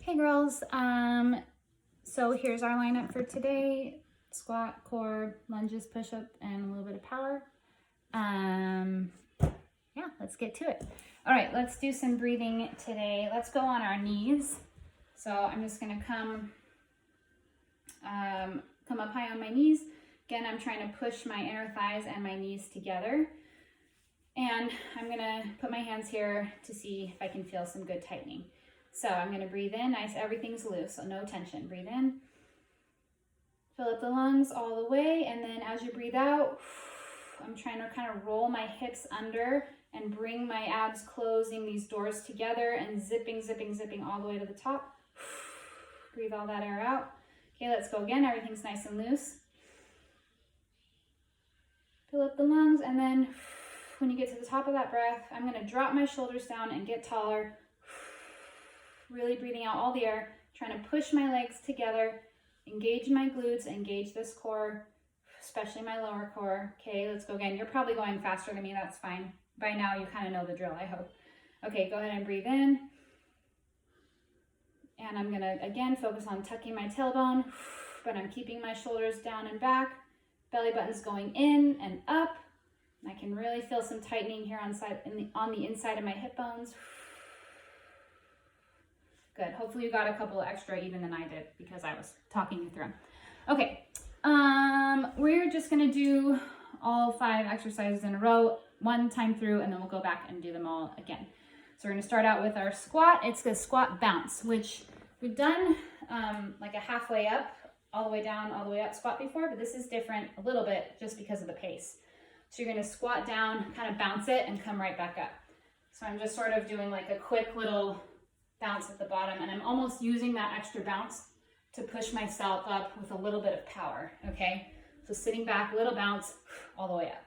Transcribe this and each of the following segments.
Hey girls, so here's our lineup for today. Squat, core, lunges, push-up, and a little bit of power. Yeah, let's get to it. All right, let's do some breathing today. Let's go on our knees. So I'm just gonna come up high on my knees. Again, I'm trying to push my inner thighs and my knees together. And I'm gonna put my hands here to see if I can feel some good tightening. So I'm gonna breathe in, nice, everything's loose, so no tension. Breathe in, fill up the lungs all the way, and then as you breathe out, I'm trying to kind of roll my hips under and bring my abs closing these doors together and zipping all the way to the top. Breathe all that air out. Okay, let's go again, everything's nice and loose. Fill up the lungs, and then when you get to the top of that breath, I'm gonna drop my shoulders down and get taller. Really breathing out all the air, trying to push my legs together, engage my glutes, engage this core, especially my lower core. Okay, let's go again. You're probably going faster than me, that's fine. By now you kind of know the drill, I hope. Okay, go ahead and breathe in. And I'm gonna, again, focus on tucking my tailbone, but I'm keeping my shoulders down and back. Belly button's going in and up. I can really feel some tightening here on the inside of my hip bones. Good. Hopefully you got a couple extra even than I did because I was talking you through them. Okay, we're just gonna do all 5 exercises in a row, one time through, and then we'll go back and do them all again. So we're gonna start out with our squat. It's the squat bounce, which we've done like a halfway up, all the way down, all the way up squat before, but this is different a little bit just because of the pace. So you're gonna squat down, kind of bounce it, and come right back up. So I'm just sort of doing like a quick little bounce at the bottom, and I'm almost using that extra bounce to push myself up with a little bit of power, okay? So sitting back, little bounce, all the way up.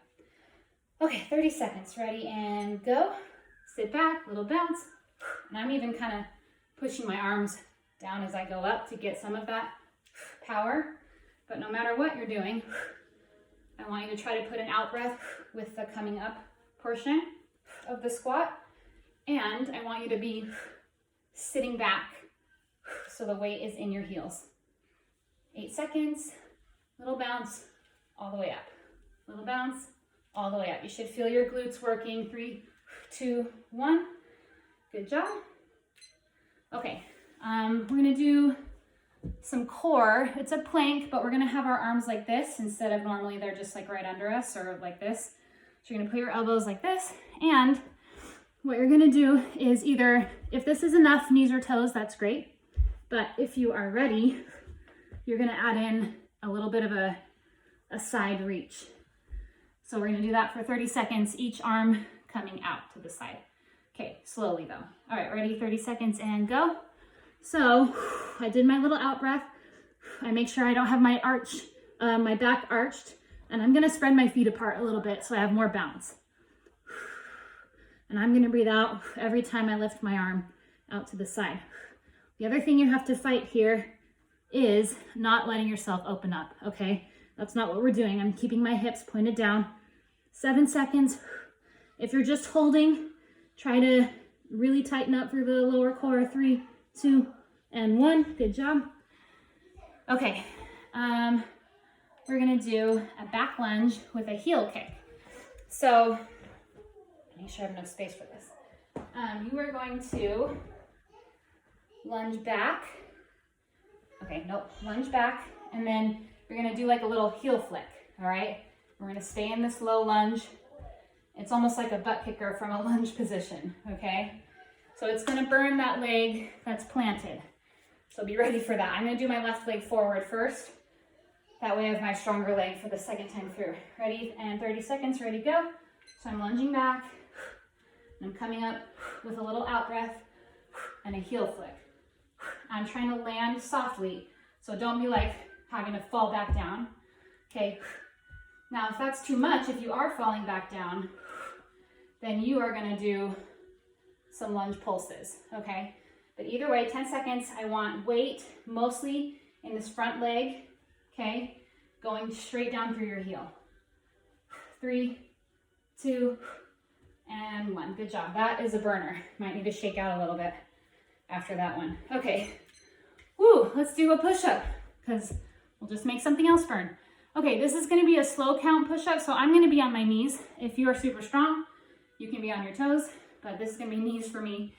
Okay, 30 seconds, ready, and go. Sit back, little bounce, and I'm even kind of pushing my arms down as I go up to get some of that power, but no matter what you're doing, I want you to try to put an out breath with the coming up portion of the squat, and I want you to be sitting back so the weight is in your heels. 8 seconds, little bounce, all the way up. Little bounce, all the way up. You should feel your glutes working. 3, 2, 1. Good job. Okay, we're gonna do some core. It's a plank, but we're gonna have our arms like this instead of normally they're just like right under us or like this. So you're gonna put your elbows like this, and what you're gonna do is either, if this is enough knees or toes, that's great. But if you are ready, you're gonna add in a little bit of a side reach. So we're gonna do that for 30 seconds, each arm coming out to the side. Okay, slowly though. All right, ready, 30 seconds and go. So I did my little out breath. I make sure I don't have my my back arched, and I'm gonna spread my feet apart a little bit so I have more bounce. And I'm gonna breathe out every time I lift my arm out to the side. The other thing you have to fight here is not letting yourself open up, okay? That's not what we're doing. I'm keeping my hips pointed down. 7 seconds. If you're just holding, try to really tighten up through the lower core. 3, 2, and 1. Good job. Okay, we're gonna do a back lunge with a heel kick. So, make sure I have enough space for this. You are going to lunge back. Okay, nope, lunge back, and then you're gonna do like a little heel flick, all right? We're gonna stay in this low lunge. It's almost like a butt kicker from a lunge position, okay? So it's gonna burn that leg that's planted. So be ready for that. I'm gonna do my left leg forward first. That way I have my stronger leg for the second time through. Ready, and 30 seconds, ready, go. So I'm lunging back, and I'm coming up with a little out breath and a heel flick. I'm trying to land softly, so don't be like having to fall back down, okay? Now, if that's too much, if you are falling back down, then you are gonna do some lunge pulses, okay? But either way, 10 seconds, I want weight mostly in this front leg, okay? Going straight down through your heel. 3, 2, and 1. Good job. That is a burner. Might need to shake out a little bit after that one. Okay, Woo, let's do a push-up because we'll just make something else burn. Okay, this is gonna be a slow count push-up, so I'm gonna be on my knees. If you are super strong, you can be on your toes, but this is gonna be knees for me.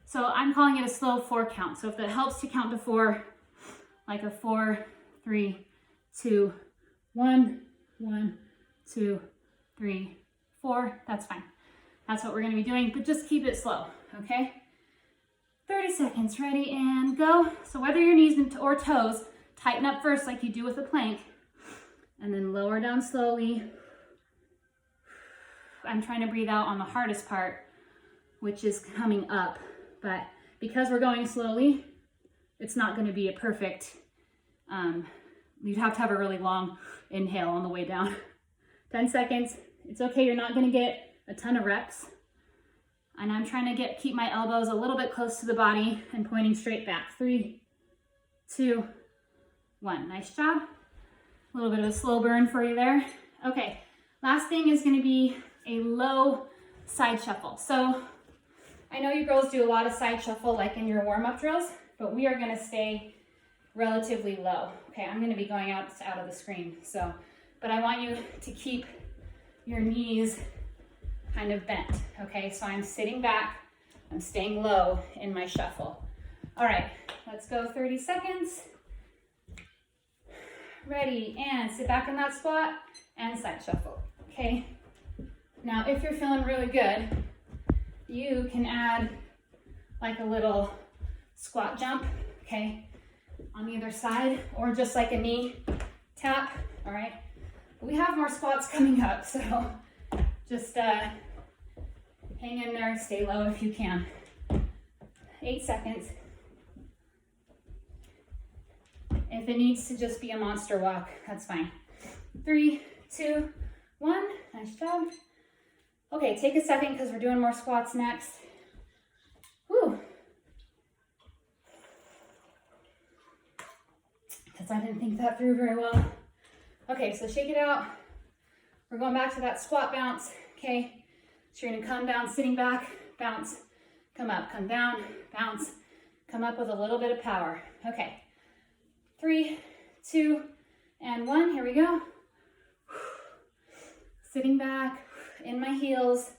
So I'm calling it a slow 4 count. So if that helps to count to 4, like a 4, 3, 2, 1, 1, 2, 3, 4, that's fine. That's what we're gonna be doing, but just keep it slow, okay? 30 seconds, ready, and go. So whether your knees or toes, tighten up first like you do with a plank, and then lower down slowly. I'm trying to breathe out on the hardest part, which is coming up, but because we're going slowly, it's not gonna be a perfect, you'd have to have a really long inhale on the way down. 10 seconds, it's okay, you're not gonna get a ton of reps. And I'm trying to keep my elbows a little bit close to the body and pointing straight back. 3, 2, 1, nice job. A little bit of a slow burn for you there. Okay, last thing is gonna be a low side shuffle. So I know you girls do a lot of side shuffle like in your warm-up drills, but we are gonna stay relatively low. Okay, I'm gonna be going out of the screen. So, but I want you to keep your knees kind of bent, okay? So I'm sitting back, I'm staying low in my shuffle. All right, let's go 30 seconds. Ready, and sit back in that squat and side shuffle, okay? Now, if you're feeling really good, you can add like a little squat jump, okay? On either side, or just like a knee tap, all right? We have more squats coming up, so just hang in there, stay low if you can. 8 seconds. If it needs to just be a monster walk, that's fine. 3, 2, 1, nice job. Okay, take a second because we're doing more squats next. Whew. Because I didn't think that through very well. Okay, so shake it out. We're going back to that squat bounce, okay? So you're gonna come down, sitting back, bounce, come up, come down, bounce, come up with a little bit of power. Okay, 3, 2, and 1, here we go. Sitting back, in my heels,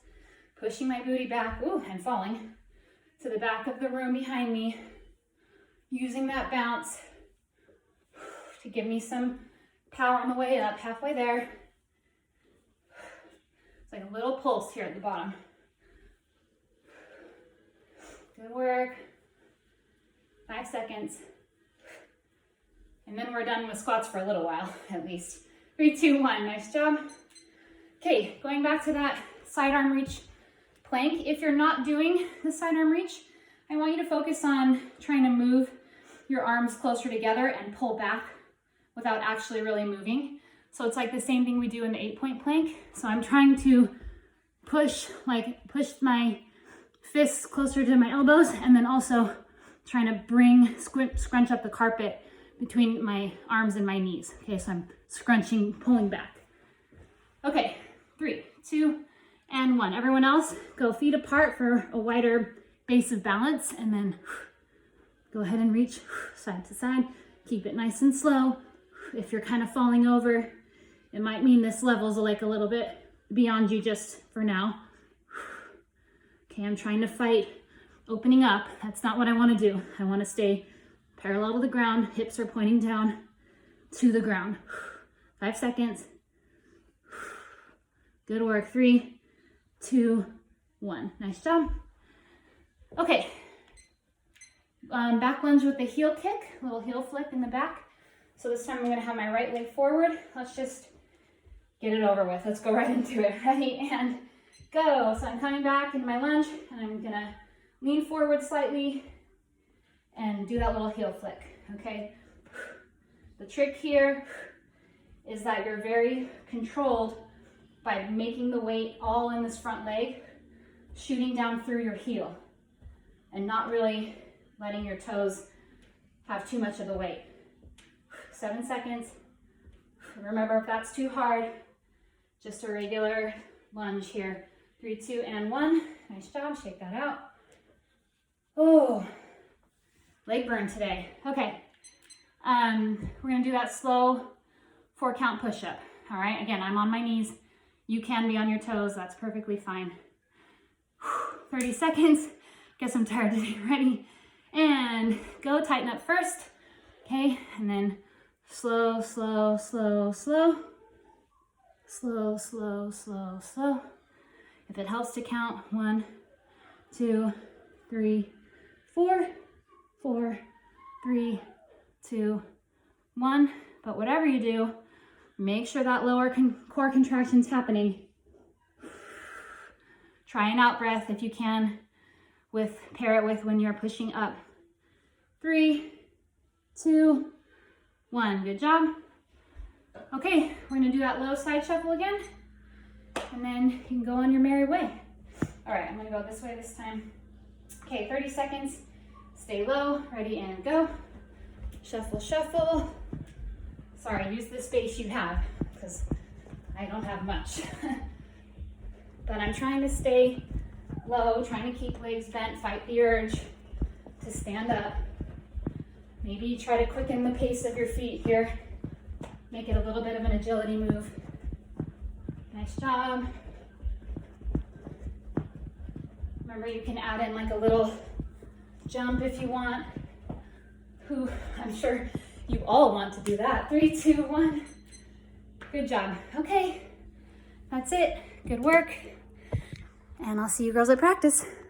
pushing my booty back, ooh, and falling to the back of the room behind me, using that bounce to give me some power on the way up, halfway there. It's like a little pulse here at the bottom. Good work. 5 seconds. And then we're done with squats for a little while, at least. 3, 2, 1, nice job. Okay, going back to that side arm reach plank. If you're not doing the side arm reach, I want you to focus on trying to move your arms closer together and pull back without actually really moving. So it's like the same thing we do in the 8-point plank. So I'm trying to push my fists closer to my elbows, and then also trying to scrunch up the carpet between my arms and my knees. Okay, so I'm scrunching, pulling back. Okay, 3, 2, and 1. Everyone else, go feet apart for a wider base of balance, and then go ahead and reach side to side. Keep it nice and slow. If you're kind of falling over, it might mean this level's like a little bit beyond you just for now. Okay, I'm trying to fight opening up. That's not what I want to do. I want to stay parallel to the ground. Hips are pointing down to the ground. 5 seconds. Good work. 3, 2, 1. Nice job. Okay. Back lunge with the heel kick, little heel flick in the back. So this time I'm going to have my right leg forward. Let's just get it over with. Let's go right into it. Ready, and go. So I'm coming back into my lunge, and I'm going to lean forward slightly and do that little heel flick, okay? The trick here is that you're very controlled by making the weight all in this front leg, shooting down through your heel, and not really letting your toes have too much of the weight. 7 seconds. Remember, if that's too hard, just a regular lunge here. 3, 2, and 1. Nice job. Shake that out. Oh, leg burn today. Okay, We're gonna do that slow 4-count push-up. All right, again, I'm on my knees. You can be on your toes, that's perfectly fine. 30 seconds. Guess I'm tired today. Ready? And go, tighten up first. Okay, and then slow, slow, slow, slow. Slow, slow, slow, slow. If it helps to count, 1, 2, 3, 4, 4, 3, 2, 1. But whatever you do, make sure that lower core contraction's happening. Try an out breath if you can, pair it with when you're pushing up. 3, 2, 1. Good job. Okay, we're gonna do that low side shuffle again, and then you can go on your merry way. All right, I'm gonna go this way this time. Okay, 30 seconds. Stay low, ready, and go. Shuffle, shuffle. Sorry, use the space you have, because I don't have much. But I'm trying to stay low, trying to keep legs bent, fight the urge to stand up. Maybe try to quicken the pace of your feet here. Make it a little bit of an agility move. Nice job. Remember, you can add in like a little jump if you want. I'm sure you all want to do that. 3, 2, 1. Good job. Okay, that's it. Good work. And I'll see you girls at practice.